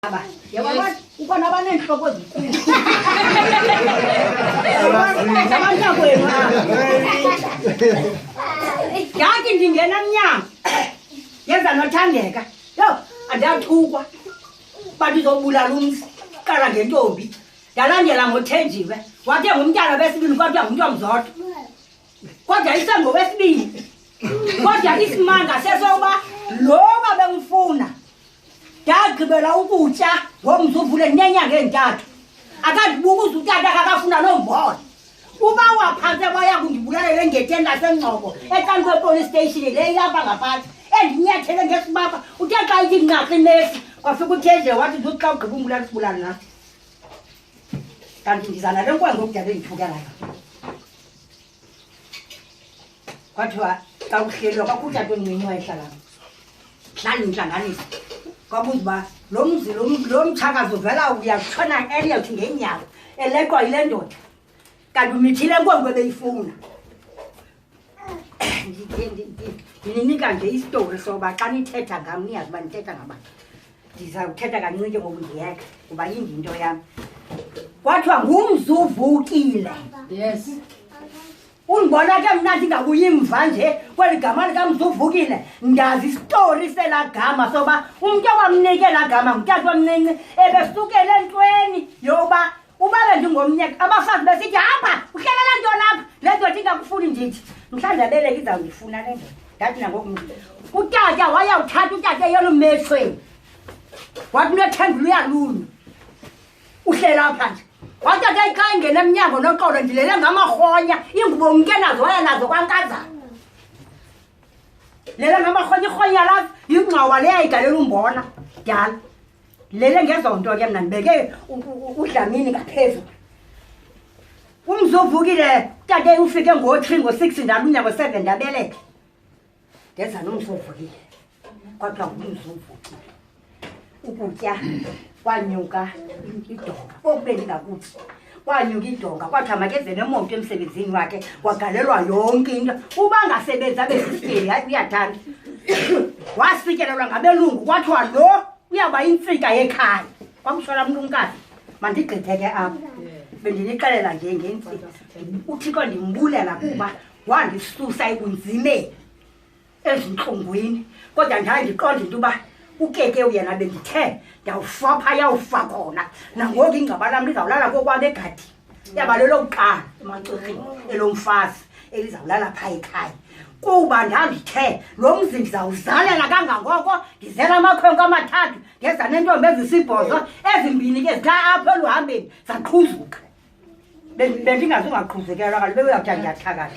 Aba, yabona ukona abanenhloko ezinkulu. Abantu kwenu. Yathi ndingena emnyango. Yenza nothandeka. Yo, andathukwa. Bathi zobulala umzi, qala ngentombi. Ndalandela ngothenjiwe. Wathe ngumntana besibili kodwa ngumuntu omzodwa. Kodwa isengo wesibili. Kodwa isimanga sesoba lo babengifuna. Ndagqibela ukutya ngomzuvule nenyanga entathu. Akadibuka uzutata akafuna nombona. Uba waphanse baya kundibulalela ngeteni lasengcobo ecansi kwepolice station le ilapha ngaphansi. Endinyathele ngesibaba uthe xa ithi nqaqi nesi kwafika uthenje wathi uzothi xa ugqiba umbulala sibulala nathi. Kanti ndizana le nkwenkwe okudala endithukela yona. Kwathiwa xa uhlelwa kwakuthatha oncinci wayehlala hlala intlanganiso. Kwabuza uba lo mzi lo mtshakazi uvela uyakutshona eliyawuthi ngeenyawo eleqwa yile ndoda kanti umithile nkwenkwe beyifuna. Ndinika nje isitori soba xa nithetha ngam niyazi uba nithetha ngabantu. Ndizawuthetha kancinci ngoku ndiyeka kuba yimbi into yam. Kwathiwa ngumzi uvukile. Yes. Undibona ke mna ndingabuyi mva nje kweli gama likamzi uvukile ndazi isitori selaa gama soba umntu owamnike laa gama ngutata omncinci ebesukele entweni yoba uba bendingomnyaka abafazi besithi apha uhlelela nto lapha le ndoda ingakufuni ndithi mhlawumbi abeleka izawundifuna le ndoda ndathi nangoku utata wayawuthatha utata eyelo mmethweni wathi unethendula uyalunyu uhlela apha nje watata xa ingena emnyango noxolo ndilele ngamarhonya ingubo mke nazo waya nazo kwankazana lele ngamarhonya irhonya lazo yingxawa le yayigalela umbona dala lele ngezo nto ke mna ndibeke udlamini ngaphezulu. Umzi uvukile tate ufike ngo-3 ngo-6 ndalunya ngo-7 ndabeleka ndenza nomzi uvukile kodwa ngumzi uvukile ukutya kwanyuka idonga okube ndingakuthi kwanyuka idonga kwathiwa makeze nemoto emsebenzini wakhe wagalelwa yonke into uba ngasebenzi abesisityebi hayi uyathanda wasityelelwa ngabelungu kwathiwa lo uyawuba yintsika yekhaya kwakushola mntu umkazi mandigqithe ke apha bendinixelela nje ngentsika uthixo ndimbulela kuba wandisusa ebunzimeni ezintlungwini kodwa ndaye ndiqonda into uba ukeke uyena bendithe ndawufa pha yawufa khona nangoku ingcaba lam lizawulala kokwabo egadini yaba lelokuqala emacirhini elomfazi elizawulala phaa ekhaya kuba ndandithe lo mzi ndizawuzalela kangangoko ndizela amakhwenkwe amathathu ndeza nentombi ezisibhozo ezimbini ke zikha apha eluhambeni zaqhuzuka bendingazungaqhuzukelwa kaloku bebeyawuthi ndiyathakala.